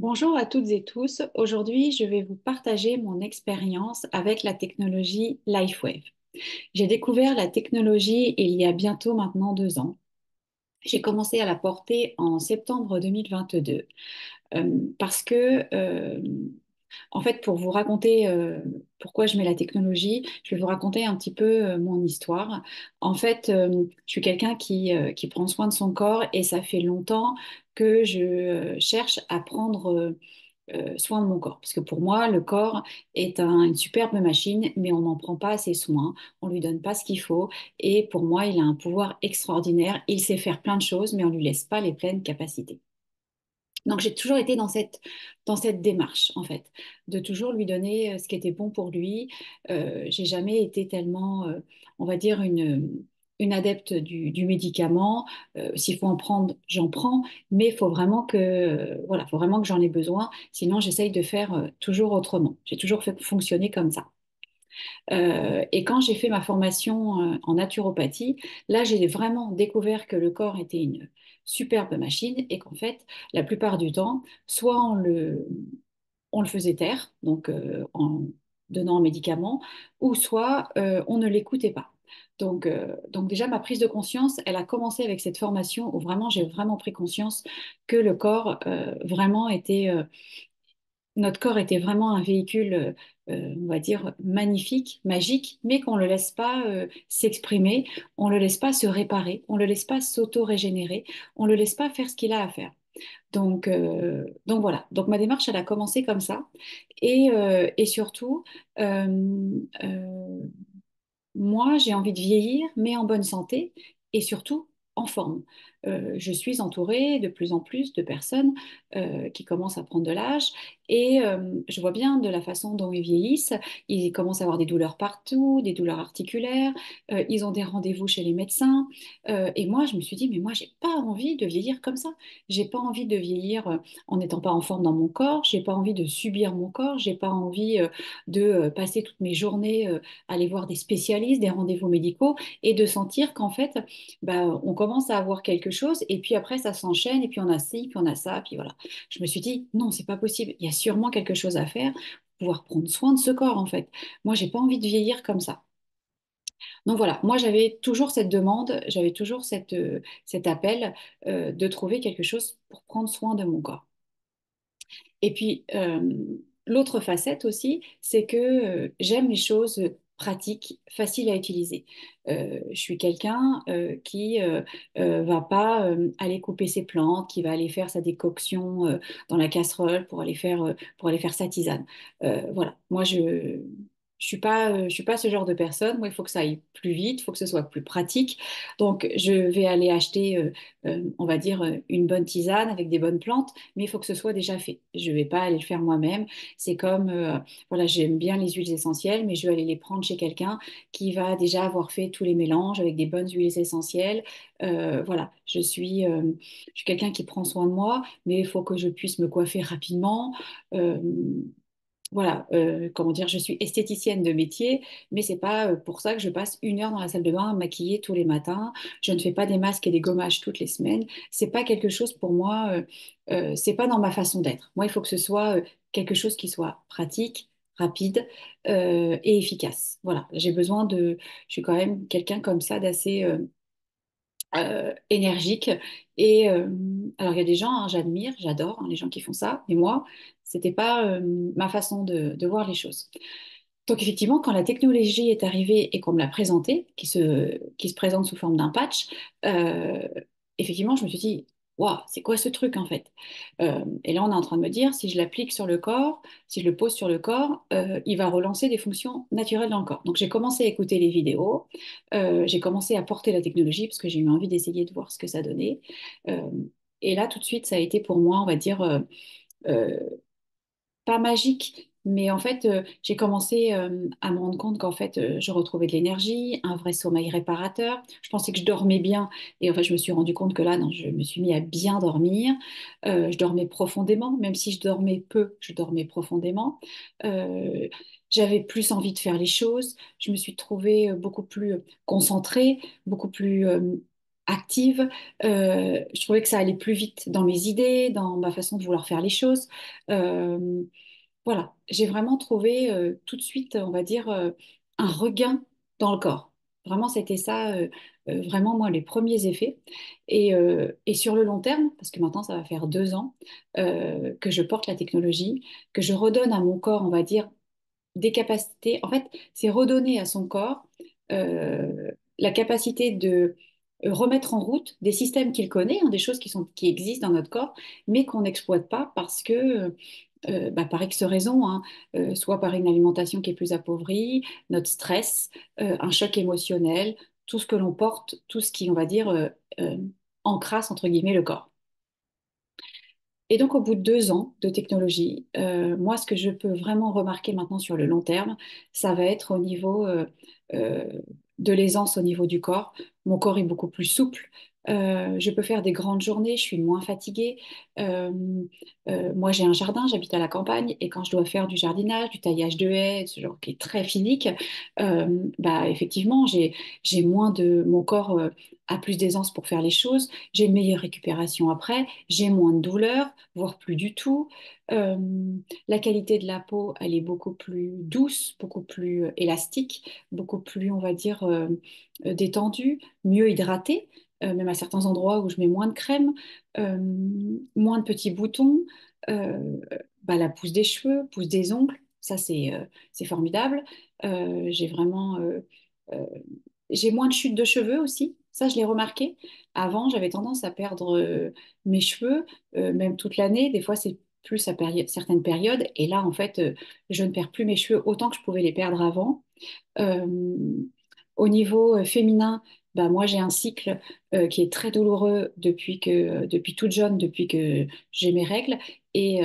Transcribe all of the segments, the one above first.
Bonjour à toutes et tous. Aujourd'hui, je vais vous partager mon expérience avec la technologie LifeWave. J'ai découvert la technologie il y a bientôt maintenant 2 ans. J'ai commencé à la porter en septembre 2022 parce que, en fait, pour vous raconter pourquoi je mets la technologie, je vais vous raconter un petit peu mon histoire. En fait, je suis quelqu'un qui prend soin de son corps et ça fait longtemps que je cherche à prendre soin de mon corps. Parce que pour moi, le corps est une superbe machine, mais on n'en prend pas assez soin, on lui donne pas ce qu'il faut. Et pour moi, il a un pouvoir extraordinaire. Il sait faire plein de choses, mais on lui laisse pas les pleines capacités. Donc j'ai toujours été dans cette démarche, en fait, de toujours lui donner ce qui était bon pour lui. J'ai jamais été tellement, on va dire, une adepte du médicament. S'il faut en prendre, j'en prends, mais il faut vraiment voilà, faut vraiment que j'en ai besoin. Sinon, j'essaye de faire toujours autrement. J'ai toujours fait fonctionner comme ça. Et quand j'ai fait ma formation en naturopathie, là, j'ai vraiment découvert que le corps était une superbe machine et qu'en fait, la plupart du temps, soit on le faisait taire, donc en donnant un médicament, ou soit on ne l'écoutait pas. Donc déjà, ma prise de conscience, elle a commencé avec cette formation où vraiment, j'ai vraiment pris conscience que le corps vraiment était notre corps était vraiment un véhicule, on va dire, magnifique, magique, mais qu'on ne le laisse pas s'exprimer, on ne le laisse pas se réparer, on ne le laisse pas s'auto-régénérer, on ne le laisse pas faire ce qu'il a à faire. Donc voilà, donc ma démarche, elle a commencé comme ça. Et surtout, euh, euh, moi, j'ai envie de vieillir, mais en bonne santé et surtout en forme. Je suis entourée de plus en plus de personnes qui commencent à prendre de l'âge et je vois bien de la façon dont ils vieillissent. Ils commencent à avoir des douleurs partout, des douleurs articulaires, ils ont des rendez-vous chez les médecins. Et moi, je me suis dit, mais moi, j'ai pas envie de vieillir comme ça. J'ai pas envie de vieillir en n'étant pas en forme dans mon corps. J'ai pas envie de subir mon corps. J'ai pas envie de passer toutes mes journées aller voir des spécialistes, des rendez-vous médicaux et de sentir qu'en fait, bah, on commence à avoir quelque chose et puis après ça s'enchaîne et puis on a ci, puis on a ça, puis voilà. Je me suis dit, non, c'est pas possible. Il y a sûrement quelque chose à faire pour pouvoir prendre soin de ce corps en fait. Moi, j'ai pas envie de vieillir comme ça. Donc voilà, moi j'avais toujours cette demande, j'avais toujours cet appel de trouver quelque chose pour prendre soin de mon corps. Et puis, l'autre facette aussi, c'est que j'aime les choses pratiques, faciles à utiliser. Je suis quelqu'un qui va pas aller couper ses plantes, qui va aller faire sa décoction dans la casserole pour aller faire sa tisane. Voilà, moi je suis pas ce genre de personne. Moi, il faut que ça aille plus vite, il faut que ce soit plus pratique. Donc, je vais aller acheter, on va dire, une bonne tisane avec des bonnes plantes, mais il faut que ce soit déjà fait. Je ne vais pas aller le faire moi-même. C'est comme, voilà, j'aime bien les huiles essentielles, mais je vais aller les prendre chez quelqu'un qui va déjà avoir fait tous les mélanges avec des bonnes huiles essentielles. Voilà, je suis quelqu'un qui prend soin de moi, mais il faut que je puisse me coiffer rapidement. Euh, voilà, comment dire, je suis esthéticienne de métier, mais c'est pas pour ça que je passe 1 heure dans la salle de bain à me maquiller tous les matins. Je ne fais pas des masques et des gommages toutes les semaines. C'est pas quelque chose pour moi, c'est pas dans ma façon d'être. Moi, il faut que ce soit quelque chose qui soit pratique, rapide et efficace. Voilà, je suis quand même quelqu'un comme ça d'assez énergique. Et alors, il y a des gens, hein, j'admire, j'adore hein, les gens qui font ça, mais moi, c'était pas ma façon de voir les choses. Donc, effectivement, quand la technologie est arrivée et qu'on me l'a présentée, qui se présente sous forme d'un patch, euh, effectivement, je me suis dit, waouh, c'est quoi ce truc en fait? Et là, on est en train de me dire, si je l'applique sur le corps, si je le pose sur le corps, il va relancer des fonctions naturelles dans le corps. Donc, j'ai commencé à écouter les vidéos, j'ai commencé à porter la technologie parce que j'ai eu envie d'essayer de voir ce que ça donnait. Euh, et là, tout de suite, ça a été pour moi, on va dire, euh, pas magique, mais en fait, j'ai commencé à me rendre compte qu'en fait, je retrouvais de l'énergie, un vrai sommeil réparateur. Je pensais que je dormais bien, et en fait, je me suis rendu compte que là, non, je me suis mis à bien dormir. Je dormais profondément, même si je dormais peu, je dormais profondément. Euh, J'avais plus envie de faire les choses. Je me suis trouvée beaucoup plus concentrée, beaucoup plus active. Je trouvais que ça allait plus vite dans mes idées, dans ma façon de vouloir faire les choses. Euh, voilà, j'ai vraiment trouvé tout de suite, on va dire, un regain dans le corps. Vraiment, c'était ça, vraiment, moi, les premiers effets. Et sur le long terme, parce que maintenant, ça va faire 2 ans que je porte la technologie, que je redonne à mon corps, on va dire, des capacités. En fait, c'est redonner à son corps la capacité de remettre en route des systèmes qu'il connaît, hein, des choses qui existent dans notre corps, mais qu'on n'exploite pas parce que bah, par X raisons, hein, soit par une alimentation qui est plus appauvrie, notre stress, un choc émotionnel, tout ce que l'on porte, tout ce qui, on va dire, euh, encrasse, entre guillemets, le corps. Et donc, au bout de 2 ans de technologie, moi, ce que je peux vraiment remarquer maintenant sur le long terme, ça va être au niveau euh, de l'aisance au niveau du corps. Mon corps est beaucoup plus souple. Je peux faire des grandes journées, je suis moins fatiguée. Euh, Moi, j'ai un jardin, j'habite à la campagne, et quand je dois faire du jardinage, du taillage de haies, ce genre qui est très physique, bah, effectivement, j'ai moins de... Mon corps a plus d'aisance pour faire les choses, j'ai une meilleure récupération après, j'ai moins de douleurs voire plus du tout. Euh, la qualité de la peau, elle est beaucoup plus douce, beaucoup plus élastique, beaucoup plus, on va dire, détendue, mieux hydratée, même à certains endroits où je mets moins de crème, euh, moins de petits boutons, euh, bah, la pousse des cheveux, pousse des ongles, ça c'est formidable. J'ai vraiment euh, j'ai moins de chutes de cheveux aussi, ça je l'ai remarqué. Avant, j'avais tendance à perdre mes cheveux, même toute l'année. Des fois, c'est plus à certaines périodes. Et là, en fait, je ne perds plus mes cheveux autant que je pouvais les perdre avant. Euh, Au niveau féminin, bah, moi j'ai un cycle qui est très douloureux depuis toute jeune, depuis que j'ai mes règles. Et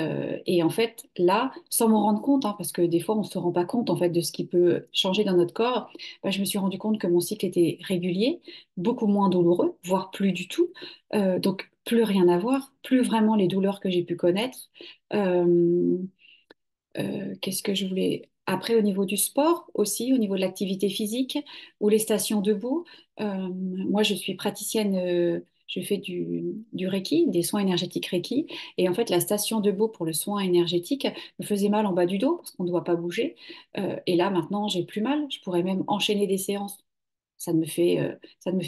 en fait, là, sans m'en rendre compte, hein, parce que des fois on ne se rend pas compte en fait de ce qui peut changer dans notre corps, bah, je me suis rendu compte que mon cycle était régulier, beaucoup moins douloureux, voire plus du tout. Donc plus rien à voir, plus vraiment les douleurs que j'ai pu connaître. Euh, Qu'est-ce que je voulais... Après, au niveau du sport aussi, au niveau de l'activité physique ou les stations debout, moi, je suis praticienne, je fais du Reiki, des soins énergétiques Reiki. Et en fait, la station debout pour le soin énergétique me faisait mal en bas du dos parce qu'on ne doit pas bouger. Et là, maintenant, j'ai plus mal. Je pourrais même enchaîner des séances. Ça ne me fait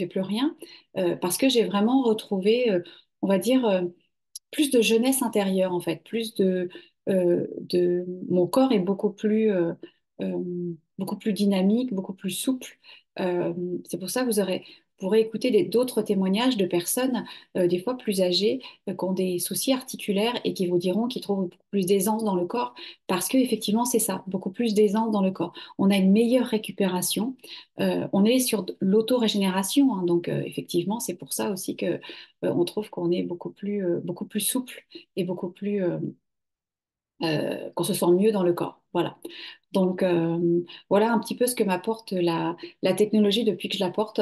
plus rien parce que j'ai vraiment retrouvé, on va dire, plus de jeunesse intérieure en fait, mon corps est beaucoup plus dynamique, beaucoup plus souple. Euh, c'est pour ça que vous pourrez écouter d'autres témoignages de personnes des fois plus âgées qui ont des soucis articulaires et qui vous diront qu'ils trouvent beaucoup plus d'aisance dans le corps parce que effectivement c'est ça, beaucoup plus d'aisance dans le corps. On a une meilleure récupération. On est sur l'auto-régénération, hein, donc effectivement c'est pour ça aussi que on trouve qu'on est beaucoup plus souple et qu'on se sent mieux dans le corps. Voilà. Donc, voilà un petit peu ce que m'apporte la technologie depuis que je la porte.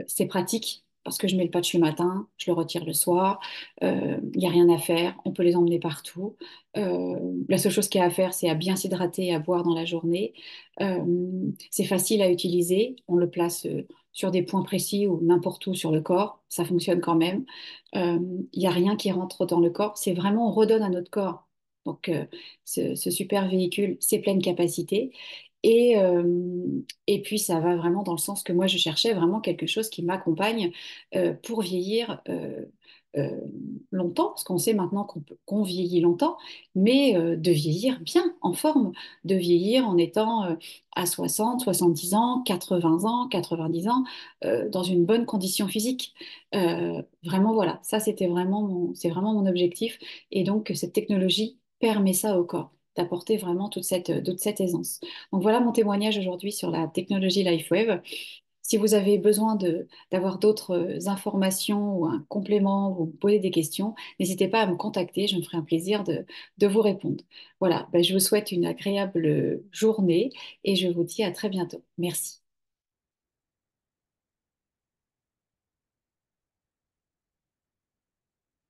C'est pratique parce que je mets le patch le matin, je le retire le soir. Il n'y a rien à faire, on peut les emmener partout. La seule chose qu'il y a à faire, c'est à bien s'hydrater et à boire dans la journée. C'est facile à utiliser, on le place sur des points précis ou n'importe où sur le corps, ça fonctionne quand même. Il n'y a rien qui rentre dans le corps, c'est vraiment on redonne à notre corps. Donc, ce super véhicule, c'est pleine capacité. Et puis, ça va vraiment dans le sens que moi, je cherchais vraiment quelque chose qui m'accompagne pour vieillir euh, longtemps, parce qu'on sait maintenant qu'on vieillit longtemps, mais de vieillir bien, en forme, de vieillir en étant à 60, 70 ans, 80 ans, 90 ans, dans une bonne condition physique. Vraiment, voilà, ça, c'est vraiment mon objectif. Et donc, cette technologie permet ça au corps, d'apporter vraiment toute cette aisance. Donc voilà mon témoignage aujourd'hui sur la technologie LifeWave. Si vous avez besoin d'avoir d'autres informations ou un complément, ou vous me posez des questions, n'hésitez pas à me contacter, je me ferai un plaisir de vous répondre. Voilà, ben, je vous souhaite une agréable journée et je vous dis à très bientôt. Merci.